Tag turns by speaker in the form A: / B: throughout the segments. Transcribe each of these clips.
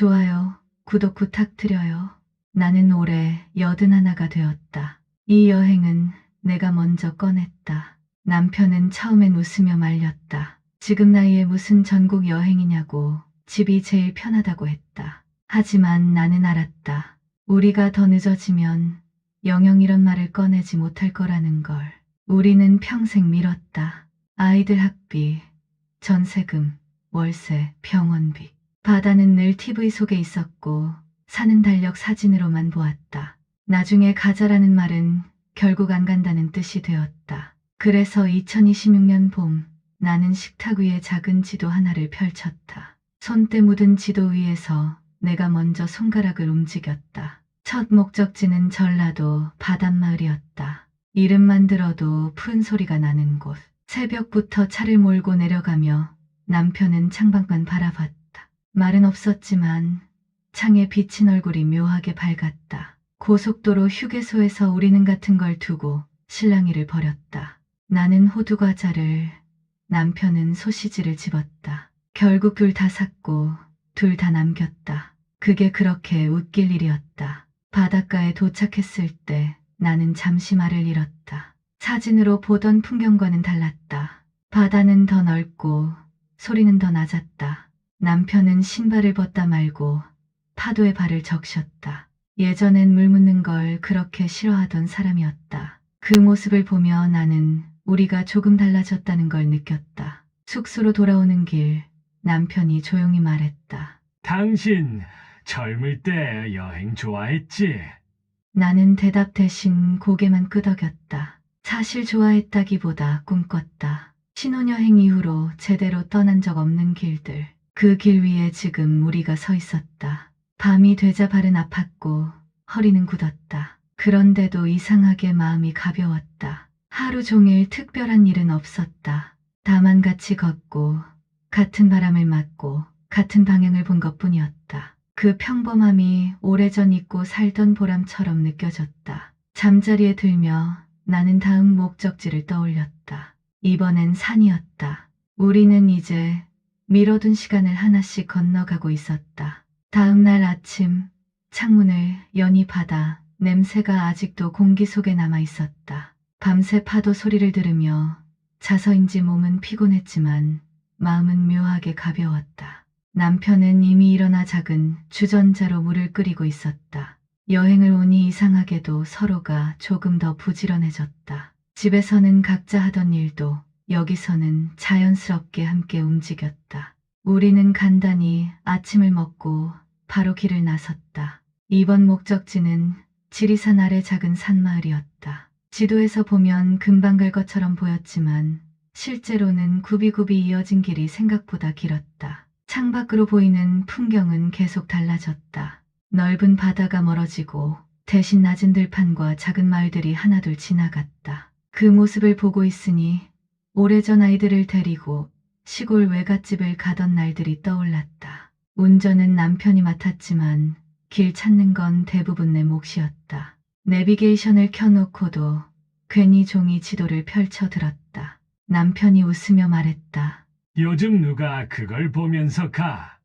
A: 좋아요, 구독 부탁드려요. 나는 올해 81가 되었다. 이 여행은 내가 먼저 꺼냈다. 남편은 처음엔 웃으며 말렸다. 지금 나이에 무슨 전국 여행이냐고, 집이 제일 편하다고 했다. 하지만 나는 알았다. 우리가 더 늦어지면 영영 이런 말을 꺼내지 못할 거라는 걸. 우리는 평생 미뤘다. 아이들 학비, 전세금, 월세, 병원비. 바다는 늘 TV 속에 있었고 사는 달력 사진으로만 보았다. 나중에 가자라는 말은 결국 안 간다는 뜻이 되었다. 그래서 2026년 봄, 나는 식탁 위에 작은 지도 하나를 펼쳤다. 손때 묻은 지도 위에서 내가 먼저 손가락을 움직였다. 첫 목적지는 전라도 바닷마을이었다. 이름만 들어도 푸른 소리가 나는 곳. 새벽부터 차를 몰고 내려가며 남편은 창밖만 바라봤다. 말은 없었지만 창에 비친 얼굴이 묘하게 밝았다. 고속도로 휴게소에서 우리는 같은 걸 두고 실랑이를 벌였다. 나는 호두과자를, 남편은 소시지를 집었다. 결국 둘 다 샀고 둘 다 남겼다. 그게 그렇게 웃길 일이었다. 바닷가에 도착했을 때 나는 잠시 말을 잃었다. 사진으로 보던 풍경과는 달랐다. 바다는 더 넓고 소리는 더 낮았다. 남편은 신발을 벗다 말고 파도에 발을 적셨다. 예전엔 물 묻는 걸 그렇게 싫어하던 사람이었다. 그 모습을 보며 나는 우리가 조금 달라졌다는 걸 느꼈다. 숙소로 돌아오는 길, 남편이 조용히 말했다.
B: 당신 젊을 때 여행 좋아했지?
A: 나는 대답 대신 고개만 끄덕였다. 사실 좋아했다기보다 꿈꿨다. 신혼여행 이후로 제대로 떠난 적 없는 길들. 그 길 위에 지금 우리가 서 있었다. 밤이 되자 발은 아팠고 허리는 굳었다. 그런데도 이상하게 마음이 가벼웠다. 하루 종일 특별한 일은 없었다. 다만 같이 걷고 같은 바람을 맞고 같은 방향을 본 것뿐이었다. 그 평범함이 오래전 잊고 살던 보람처럼 느껴졌다. 잠자리에 들며 나는 다음 목적지를 떠올렸다. 이번엔 산이었다. 우리는 이제 미뤄둔 시간을 하나씩 건너가고 있었다. 다음 날 아침, 창문을 여니 바다 냄새가 아직도 공기 속에 남아 있었다. 밤새 파도 소리를 들으며 자서인지 몸은 피곤했지만 마음은 묘하게 가벼웠다. 남편은 이미 일어나 작은 주전자로 물을 끓이고 있었다. 여행을 오니 이상하게도 서로가 조금 더 부지런해졌다. 집에서는 각자 하던 일도 여기서는 자연스럽게 함께 움직였다. 우리는 간단히 아침을 먹고 바로 길을 나섰다. 이번 목적지는 지리산 아래 작은 산마을이었다. 지도에서 보면 금방 갈 것처럼 보였지만 실제로는 굽이굽이 이어진 길이 생각보다 길었다. 창밖으로 보이는 풍경은 계속 달라졌다. 넓은 바다가 멀어지고 대신 낮은 들판과 작은 마을들이 하나둘 지나갔다. 그 모습을 보고 있으니 오래전 아이들을 데리고 시골 외갓집을 가던 날들이 떠올랐다. 운전은 남편이 맡았지만 길 찾는 건 대부분 내 몫이었다. 내비게이션을 켜놓고도 괜히 종이 지도를 펼쳐 들었다. 남편이 웃으며 말했다.
B: 요즘 누가 그걸 보면서 가?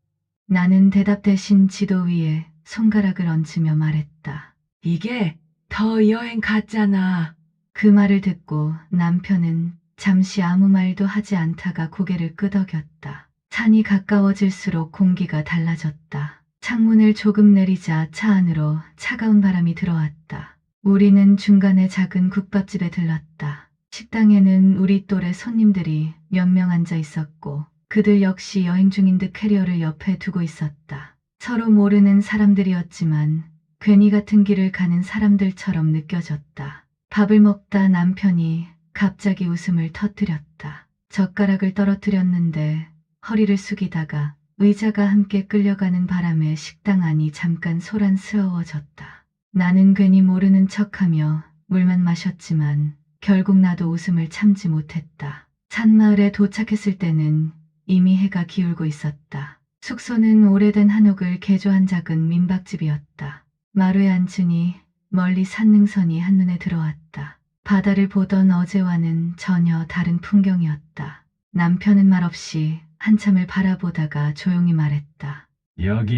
A: 나는 대답 대신 지도 위에 손가락을 얹으며 말했다. 이게 더 여행 같잖아. 그 말을 듣고 남편은 잠시 아무 말도 하지 않다가 고개를 끄덕였다. 산이 가까워질수록 공기가 달라졌다. 창문을 조금 내리자 차 안으로 차가운 바람이 들어왔다. 우리는 중간에 작은 국밥집에 들렀다. 식당에는 우리 또래 손님들이 몇 명 앉아 있었고 그들 역시 여행 중인 듯 캐리어를 옆에 두고 있었다. 서로 모르는 사람들이었지만 괜히 같은 길을 가는 사람들처럼 느껴졌다. 밥을 먹다 남편이 갑자기 웃음을 터뜨렸다. 젓가락을 떨어뜨렸는데 허리를 숙이다가 의자가 함께 끌려가는 바람에 식당 안이 잠깐 소란스러워졌다. 나는 괜히 모르는 척하며 물만 마셨지만 결국 나도 웃음을 참지 못했다. 산마을에 도착했을 때는 이미 해가 기울고 있었다. 숙소는 오래된 한옥을 개조한 작은 민박집이었다. 마루에 앉으니 멀리 산능선이 한눈에 들어왔다. 바다를 보던 어제와는 전혀 다른 풍경이었다. 남편은 말없이 한참을 바라보다가 조용히 말했다.
B: 여기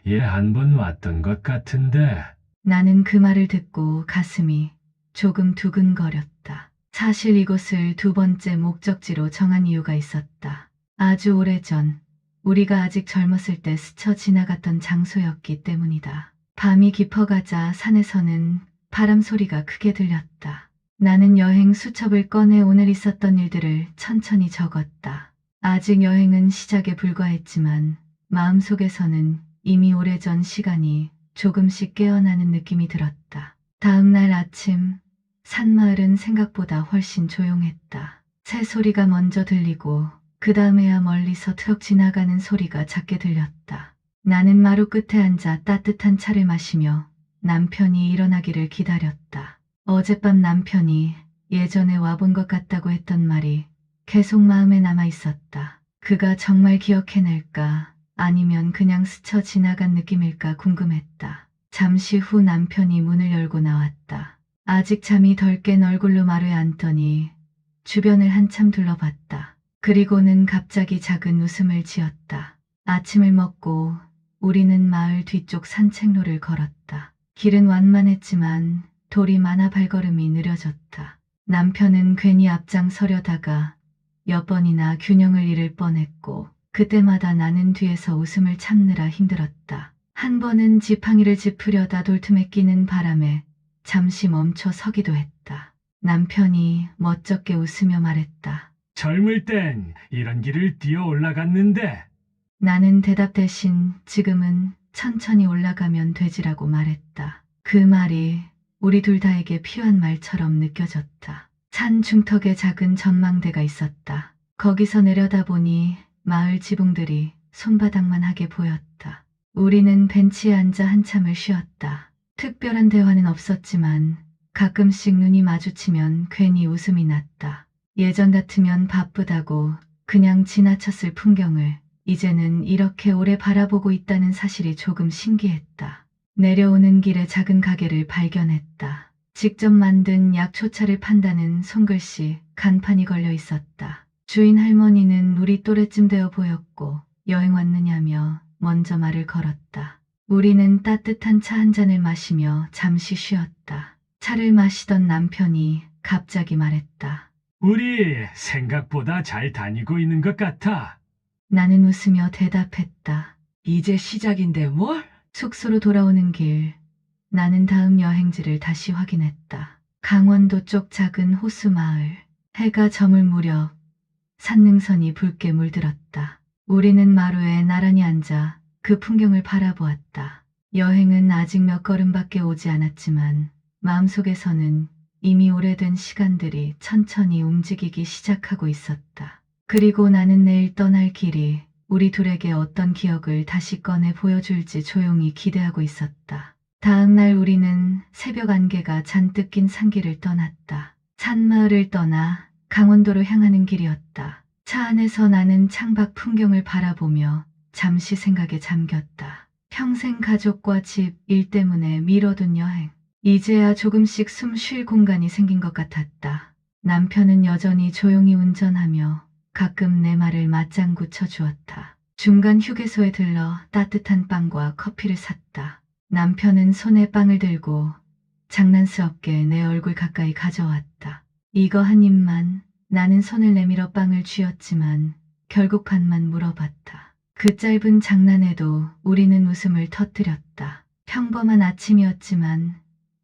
B: 예 한 번 왔던 것 같은데.
A: 나는 그 말을 듣고 가슴이 조금 두근거렸다. 사실 이곳을 두 번째 목적지로 정한 이유가 있었다. 아주 오래전 우리가 아직 젊었을 때 스쳐 지나갔던 장소였기 때문이다. 밤이 깊어가자 산에서는 바람 소리가 크게 들렸다. 나는 여행 수첩을 꺼내 오늘 있었던 일들을 천천히 적었다. 아직 여행은 시작에 불과했지만 마음속에서는 이미 오래전 시간이 조금씩 깨어나는 느낌이 들었다. 다음 날 아침 산마을은 생각보다 훨씬 조용했다. 새 소리가 먼저 들리고 그 다음에야 멀리서 트럭 지나가는 소리가 작게 들렸다. 나는 마루 끝에 앉아 따뜻한 차를 마시며 남편이 일어나기를 기다렸다. 어젯밤 남편이 예전에 와본 것 같다고 했던 말이 계속 마음에 남아 있었다. 그가 정말 기억해낼까 아니면 그냥 스쳐 지나간 느낌일까 궁금했다. 잠시 후 남편이 문을 열고 나왔다. 아직 잠이 덜 깬 얼굴로 마루에 앉더니 주변을 한참 둘러봤다. 그리고는 갑자기 작은 웃음을 지었다. 아침을 먹고 우리는 마을 뒤쪽 산책로를 걸었다. 길은 완만했지만 돌이 많아 발걸음이 느려졌다. 남편은 괜히 앞장서려다가 몇 번이나 균형을 잃을 뻔했고 그때마다 나는 뒤에서 웃음을 참느라 힘들었다. 한 번은 지팡이를 짚으려다 돌틈에 끼는 바람에 잠시 멈춰 서기도 했다. 남편이 멋쩍게 웃으며 말했다.
B: 젊을 땐 이런 길을 뛰어 올라갔는데.
A: 나는 대답 대신 지금은 천천히 올라가면 되지라고 말했다. 그 말이 우리 둘 다에게 필요한 말처럼 느껴졌다. 산 중턱에 작은 전망대가 있었다. 거기서 내려다보니 마을 지붕들이 손바닥만 하게 보였다. 우리는 벤치에 앉아 한참을 쉬었다. 특별한 대화는 없었지만 가끔씩 눈이 마주치면 괜히 웃음이 났다. 예전 같으면 바쁘다고 그냥 지나쳤을 풍경을 이제는 이렇게 오래 바라보고 있다는 사실이 조금 신기했다. 내려오는 길에 작은 가게를 발견했다. 직접 만든 약초차를 판다는 손글씨 간판이 걸려 있었다. 주인 할머니는 우리 또래쯤 되어 보였고 여행 왔느냐며 먼저 말을 걸었다. 우리는 따뜻한 차 한 잔을 마시며 잠시 쉬었다. 차를 마시던 남편이 갑자기 말했다.
B: 우리 생각보다 잘 다니고 있는 것 같아.
A: 나는 웃으며 대답했다.
C: 이제 시작인데 뭘?
A: 숙소로 돌아오는 길, 나는 다음 여행지를 다시 확인했다. 강원도 쪽 작은 호수 마을. 해가 저물 무렵 산능선이 붉게 물들었다. 우리는 마루에 나란히 앉아 그 풍경을 바라보았다. 여행은 아직 몇 걸음밖에 오지 않았지만 마음속에서는 이미 오래된 시간들이 천천히 움직이기 시작하고 있었다. 그리고 나는 내일 떠날 길이 우리 둘에게 어떤 기억을 다시 꺼내 보여줄지 조용히 기대하고 있었다. 다음 날 우리는 새벽 안개가 잔뜩 낀 산길을 떠났다. 산마을을 떠나 강원도로 향하는 길이었다. 차 안에서 나는 창밖 풍경을 바라보며 잠시 생각에 잠겼다. 평생 가족과 집, 일 때문에 미뤄둔 여행. 이제야 조금씩 숨 쉴 공간이 생긴 것 같았다. 남편은 여전히 조용히 운전하며 가끔 내 말을 맞장구 쳐주었다. 중간 휴게소에 들러 따뜻한 빵과 커피를 샀다. 남편은 손에 빵을 들고 장난스럽게 내 얼굴 가까이 가져왔다. 이거 한 입만. 나는 손을 내밀어 빵을 쥐었지만 결국 반만 물어봤다. 그 짧은 장난에도 우리는 웃음을 터뜨렸다. 평범한 아침이었지만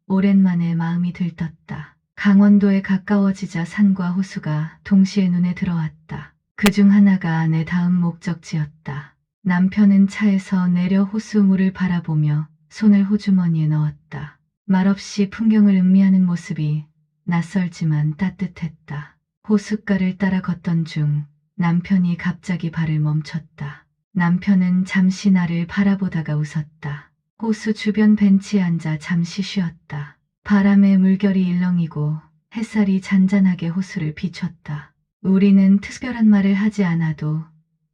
A: 오랜만에 마음이 들떴다. 강원도에 가까워지자 산과 호수가 동시에 눈에 들어왔다. 그중 하나가 내 다음 목적지였다. 남편은 차에서 내려 호수물을 바라보며 손을 호주머니에 넣었다. 말없이 풍경을 음미하는 모습이 낯설지만 따뜻했다. 호숫가를 따라 걷던 중 남편이 갑자기 발을 멈췄다. 남편은 잠시 나를 바라보다가 웃었다. 호수 주변 벤치에 앉아 잠시 쉬었다. 바람에 물결이 일렁이고 햇살이 잔잔하게 호수를 비췄다. 우리는 특별한 말을 하지 않아도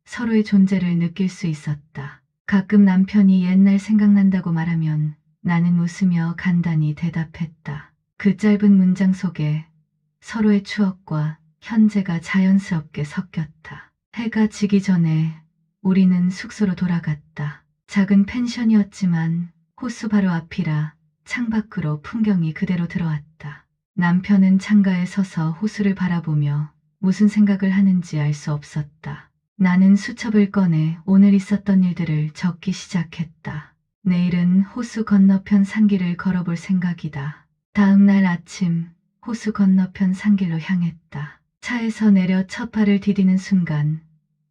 A: 서로의 존재를 느낄 수 있었다. 가끔 남편이 옛날 생각난다고 말하면 나는 웃으며 간단히 대답했다. 그 짧은 문장 속에 서로의 추억과 현재가 자연스럽게 섞였다. 해가 지기 전에 우리는 숙소로 돌아갔다. 작은 펜션이었지만 호수 바로 앞이라 창밖으로 풍경이 그대로 들어왔다. 남편은 창가에 서서 호수를 바라보며 무슨 생각을 하는지 알 수 없었다. 나는 수첩을 꺼내 오늘 있었던 일들을 적기 시작했다. 내일은 호수 건너편 산길을 걸어볼 생각이다. 다음 날 아침 호수 건너편 산길로 향했다. 차에서 내려 첫 발을 디디는 순간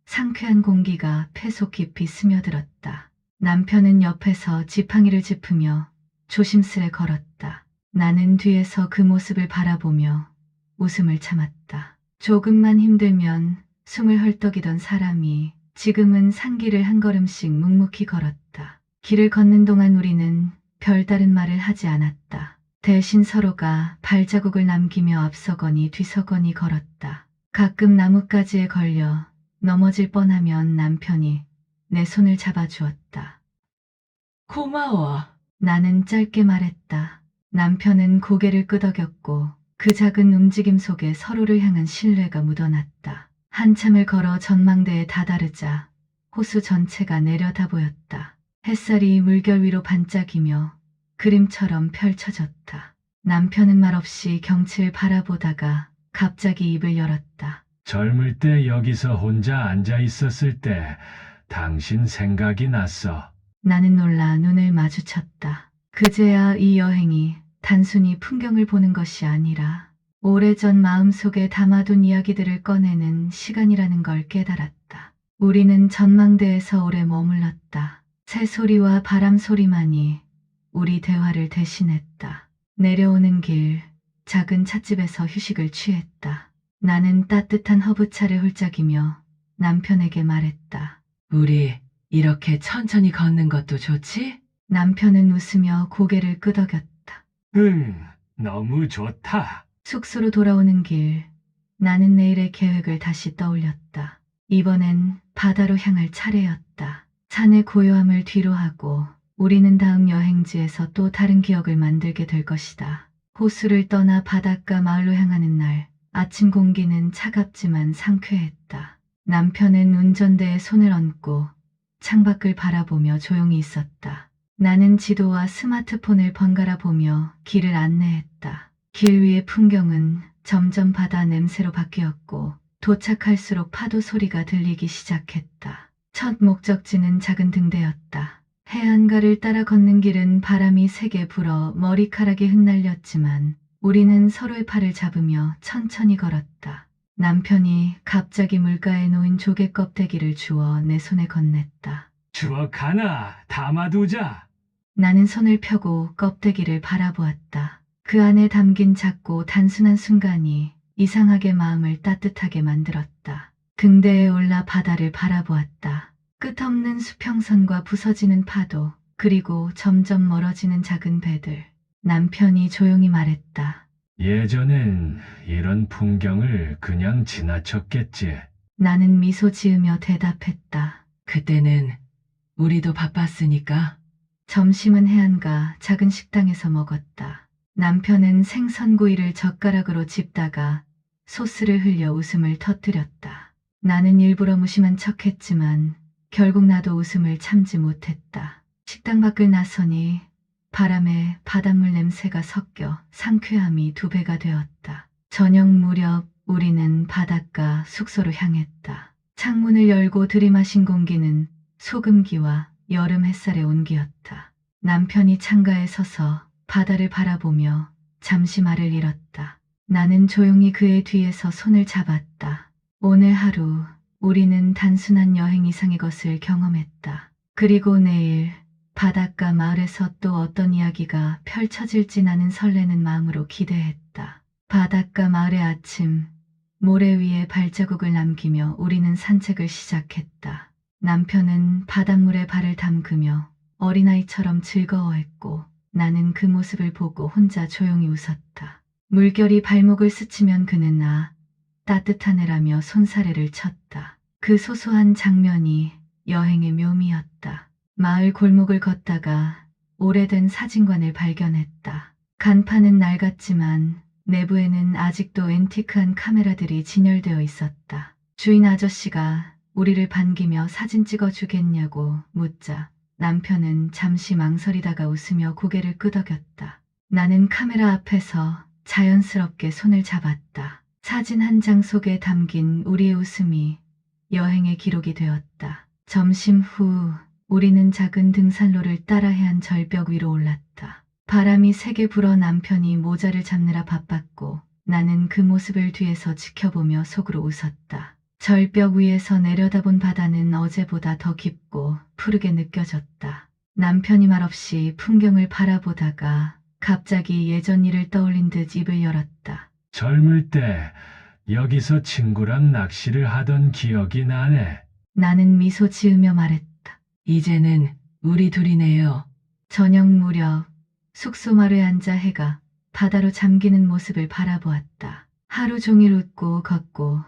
A: 상쾌한 공기가 폐속 깊이 스며들었다. 남편은 옆에서 지팡이를 짚으며 조심스레 걸었다. 나는 뒤에서 그 모습을 바라보며 웃음을 참았다. 조금만 힘들면 숨을 헐떡이던 사람이 지금은 산길을 한 걸음씩 묵묵히 걸었다. 길을 걷는 동안 우리는 별다른 말을 하지 않았다. 대신 서로가 발자국을 남기며 앞서거니 뒤서거니 걸었다. 가끔 나뭇가지에 걸려 넘어질 뻔하면 남편이 내 손을 잡아주었다.
C: 고마워.
A: 나는 짧게 말했다. 남편은 고개를 끄덕였고 그 작은 움직임 속에 서로를 향한 신뢰가 묻어났다. 한참을 걸어 전망대에 다다르자 호수 전체가 내려다 보였다. 햇살이 물결 위로 반짝이며 그림처럼 펼쳐졌다. 남편은 말없이 경치를 바라보다가 갑자기 입을 열었다.
B: 젊을 때 여기서 혼자 앉아 있었을 때 당신 생각이 났어.
A: 나는 놀라 눈을 마주쳤다. 그제야 이 여행이 단순히 풍경을 보는 것이 아니라 오래전 마음속에 담아둔 이야기들을 꺼내는 시간이라는 걸 깨달았다. 우리는 전망대에서 오래 머물렀다. 새소리와 바람 소리만이 우리 대화를 대신했다. 내려오는 길 작은 찻집에서 휴식을 취했다. 나는 따뜻한 허브차를 홀짝이며 남편에게 말했다.
C: 우리 이렇게 천천히 걷는 것도 좋지?
A: 남편은 웃으며 고개를 끄덕였다.
B: 너무 좋다.
A: 숙소로 돌아오는 길, 나는 내일의 계획을 다시 떠올렸다. 이번엔 바다로 향할 차례였다. 산의 고요함을 뒤로하고 우리는 다음 여행지에서 또 다른 기억을 만들게 될 것이다. 호수를 떠나 바닷가 마을로 향하는 날, 아침 공기는 차갑지만 상쾌했다. 남편은 운전대에 손을 얹고 창밖을 바라보며 조용히 있었다. 나는 지도와 스마트폰을 번갈아 보며 길을 안내했다. 길 위의 풍경은 점점 바다 냄새로 바뀌었고 도착할수록 파도 소리가 들리기 시작했다. 첫 목적지는 작은 등대였다. 해안가를 따라 걷는 길은 바람이 세게 불어 머리카락이 흩날렸지만 우리는 서로의 팔을 잡으며 천천히 걸었다. 남편이 갑자기 물가에 놓인 조개 껍데기를 주워 내 손에 건넸다.
B: 추억 하나 담아두자.
A: 나는 손을 펴고 껍데기를 바라보았다. 그 안에 담긴 작고 단순한 순간이 이상하게 마음을 따뜻하게 만들었다. 등대에 올라 바다를 바라보았다. 끝없는 수평선과 부서지는 파도, 그리고 점점 멀어지는 작은 배들. 남편이 조용히 말했다.
B: 예전엔 이런 풍경을 그냥 지나쳤겠지.
A: 나는 미소 지으며 대답했다.
C: 그때는 우리도 바빴으니까.
A: 점심은 해안가 작은 식당에서 먹었다. 남편은 생선구이를 젓가락으로 집다가 소스를 흘려 웃음을 터뜨렸다. 나는 일부러 무심한 척했지만 결국 나도 웃음을 참지 못했다. 식당 밖을 나서니 바람에 바닷물 냄새가 섞여 상쾌함이 2배가 되었다. 저녁 무렵 우리는 바닷가 숙소로 향했다. 창문을 열고 들이마신 공기는 소금기와 여름 햇살의 온기였다. 남편이 창가에 서서 바다를 바라보며 잠시 말을 잃었다. 나는 조용히 그의 뒤에서 손을 잡았다. 오늘 하루 우리는 단순한 여행 이상의 것을 경험했다. 그리고 내일 바닷가 마을에서 또 어떤 이야기가 펼쳐질지 나는 설레는 마음으로 기대했다. 바닷가 마을의 아침, 모래 위에 발자국을 남기며 우리는 산책을 시작했다. 남편은 바닷물에 발을 담그며 어린아이처럼 즐거워했고 나는 그 모습을 보고 혼자 조용히 웃었다. 물결이 발목을 스치면 그는 따뜻하네라며 손사래를 쳤다. 그 소소한 장면이 여행의 묘미였다. 마을 골목을 걷다가 오래된 사진관을 발견했다. 간판은 낡았지만 내부에는 아직도 앤티크한 카메라들이 진열되어 있었다. 주인 아저씨가 우리를 반기며 사진 찍어주겠냐고 묻자 남편은 잠시 망설이다가 웃으며 고개를 끄덕였다. 나는 카메라 앞에서 자연스럽게 손을 잡았다. 사진 한 장 속에 담긴 우리의 웃음이 여행의 기록이 되었다. 점심 후 우리는 작은 등산로를 따라 해안 절벽 위로 올랐다. 바람이 세게 불어 남편이 모자를 잡느라 바빴고 나는 그 모습을 뒤에서 지켜보며 속으로 웃었다. 절벽 위에서 내려다본 바다는 어제보다 더 깊고 푸르게 느껴졌다. 남편이 말없이 풍경을 바라보다가 갑자기 예전 일을 떠올린 듯 입을 열었다.
B: 젊을 때 여기서 친구랑 낚시를 하던 기억이 나네.
A: 나는 미소 지으며 말했다.
C: 이제는 우리 둘이네요.
A: 저녁 무렵 숙소 마루에 앉아 해가 바다로 잠기는 모습을 바라보았다. 하루 종일 웃고 걷고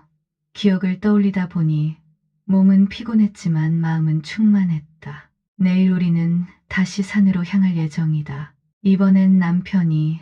A: 기억을 떠올리다 보니 몸은 피곤했지만 마음은 충만했다. 내일 우리는 다시 산으로 향할 예정이다. 이번엔 남편이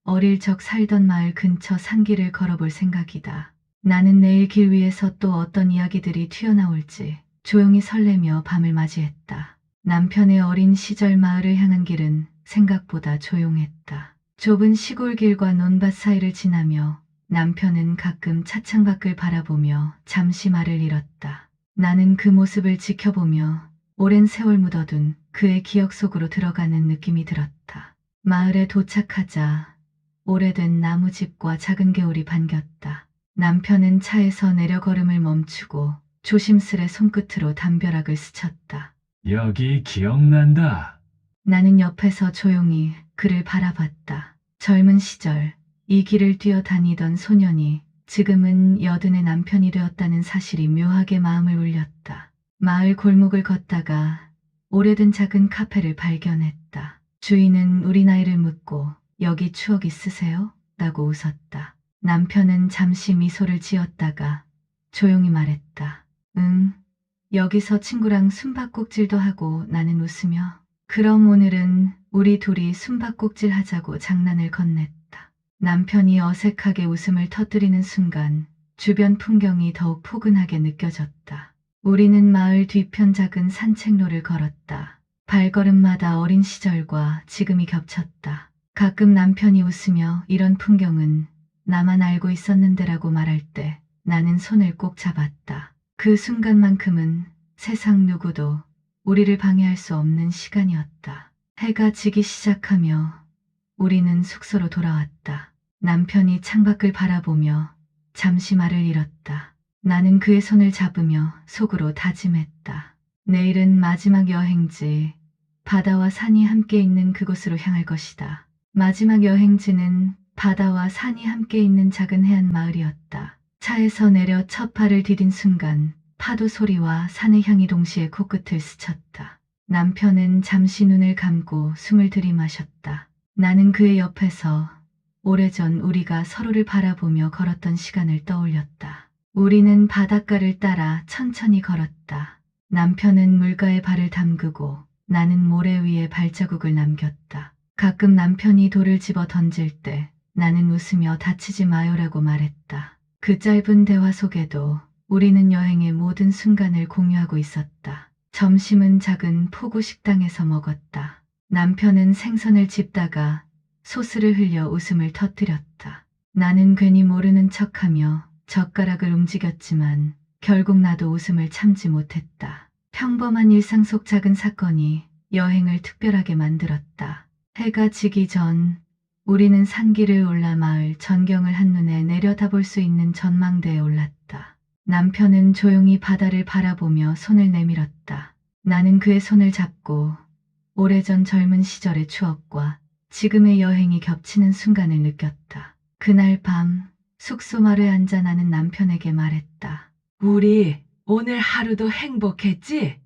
A: 어릴 적 살던 마을 근처 산길을 걸어볼 생각이다. 나는 내일 길 위에서 또 어떤 이야기들이 튀어나올지 조용히 설레며 밤을 맞이했다. 남편의 어린 시절 마을을 향한 길은 생각보다 조용했다. 좁은 시골길과 논밭 사이를 지나며 남편은 가끔 차창 밖을 바라보며 잠시 말을 잃었다. 나는 그 모습을 지켜보며 오랜 세월 묻어둔 그의 기억 속으로 들어가는 느낌이 들었다. 마을에 도착하자 오래된 나무집과 작은 개울이 반겼다. 남편은 차에서 내려 걸음을 멈추고 조심스레 손끝으로 담벼락을 스쳤다.
B: 여기 기억난다.
A: 나는 옆에서 조용히 그를 바라봤다. 젊은 시절 이 길을 뛰어다니던 소년이 지금은 여든의 남편이 되었다는 사실이 묘하게 마음을 울렸다. 마을 골목을 걷다가 오래된 작은 카페를 발견했다. 주인은 우리 나이를 묻고 여기 추억 있으세요? 라고 웃었다. 남편은 잠시 미소를 지었다가 조용히 말했다. 응, 여기서 친구랑 숨바꼭질도 하고. 나는 웃으며 그럼 오늘은 우리 둘이 숨바꼭질 하자고 장난을 건넸다. 남편이 어색하게 웃음을 터뜨리는 순간 주변 풍경이 더욱 포근하게 느껴졌다. 우리는 마을 뒤편 작은 산책로를 걸었다. 발걸음마다 어린 시절과 지금이 겹쳤다. 가끔 남편이 웃으며 이런 풍경은 나만 알고 있었는데라고 말할 때 나는 손을 꼭 잡았다. 그 순간만큼은 세상 누구도 우리를 방해할 수 없는 시간이었다. 해가 지기 시작하며 우리는 숙소로 돌아왔다. 남편이 창밖을 바라보며 잠시 말을 잃었다. 나는 그의 손을 잡으며 속으로 다짐했다. 내일은 마지막 여행지, 바다와 산이 함께 있는 그곳으로 향할 것이다. 마지막 여행지는 바다와 산이 함께 있는 작은 해안 마을이었다. 차에서 내려 첫 발을 디딘 순간 파도 소리와 산의 향이 동시에 코끝을 스쳤다. 남편은 잠시 눈을 감고 숨을 들이마셨다. 나는 그의 옆에서 오래전 우리가 서로를 바라보며 걸었던 시간을 떠올렸다. 우리는 바닷가를 따라 천천히 걸었다. 남편은 물가에 발을 담그고 나는 모래 위에 발자국을 남겼다. 가끔 남편이 돌을 집어 던질 때 나는 웃으며 다치지 마요라고 말했다. 그 짧은 대화 속에도 우리는 여행의 모든 순간을 공유하고 있었다. 점심은 작은 포구 식당에서 먹었다. 남편은 생선을 집다가 소스를 흘려 웃음을 터뜨렸다. 나는 괜히 모르는 척하며 젓가락을 움직였지만 결국 나도 웃음을 참지 못했다. 평범한 일상 속 작은 사건이 여행을 특별하게 만들었다. 해가 지기 전 우리는 산길을 올라 마을 전경을 한눈에 내려다볼 수 있는 전망대에 올랐다. 남편은 조용히 바다를 바라보며 손을 내밀었다. 나는 그의 손을 잡고 오래전 젊은 시절의 추억과 지금의 여행이 겹치는 순간을 느꼈다. 그날 밤 숙소 마루에 앉아 나는 남편에게 말했다.
C: 우리 오늘 하루도 행복했지?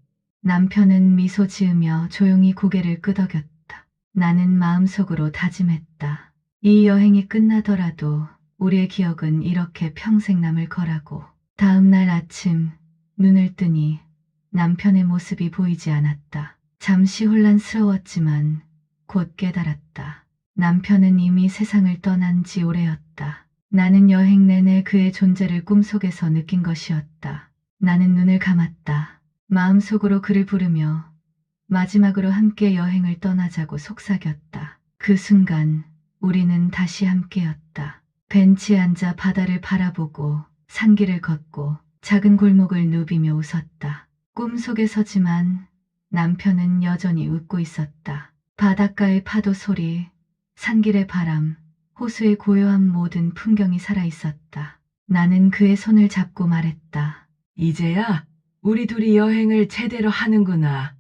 A: 남편은 미소 지으며 조용히 고개를 끄덕였다. 나는 마음속으로 다짐했다. 이 여행이 끝나더라도 우리의 기억은 이렇게 평생 남을 거라고. 다음 날 아침 눈을 뜨니 남편의 모습이 보이지 않았다. 잠시 혼란스러웠지만 곧 깨달았다. 남편은 이미 세상을 떠난 지 오래였다. 나는 여행 내내 그의 존재를 꿈속에서 느낀 것이었다. 나는 눈을 감았다. 마음속으로 그를 부르며 마지막으로 함께 여행을 떠나자고 속삭였다. 그 순간 우리는 다시 함께였다. 벤치에 앉아 바다를 바라보고 산길을 걷고 작은 골목을 누비며 웃었다. 꿈속에서지만 남편은 여전히 웃고 있었다. 바닷가의 파도 소리, 산길의 바람, 호수의 고요한 모든 풍경이 살아있었다. 나는 그의 손을 잡고 말했다.
C: 이제야 우리 둘이 여행을 제대로 하는구나.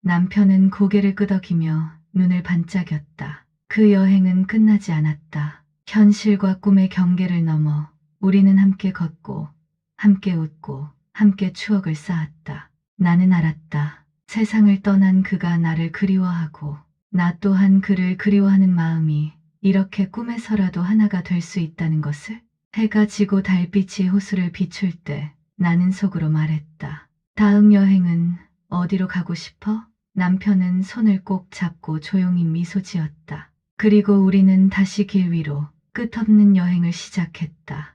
A: 남편은 고개를 끄덕이며 눈을 반짝였다. 그 여행은 끝나지 않았다. 현실과 꿈의 경계를 넘어 우리는 함께 걷고, 함께 웃고, 함께 추억을 쌓았다. 나는 알았다. 세상을 떠난 그가 나를 그리워하고, 나 또한 그를 그리워하는 마음이 이렇게 꿈에서라도 하나가 될 수 있다는 것을. 해가 지고 달빛이 호수를 비출 때 나는 속으로 말했다. 다음 여행은 어디로 가고 싶어? 남편은 손을 꼭 잡고 조용히 미소 지었다. 그리고 우리는 다시 길 위로 끝없는 여행을 시작했다.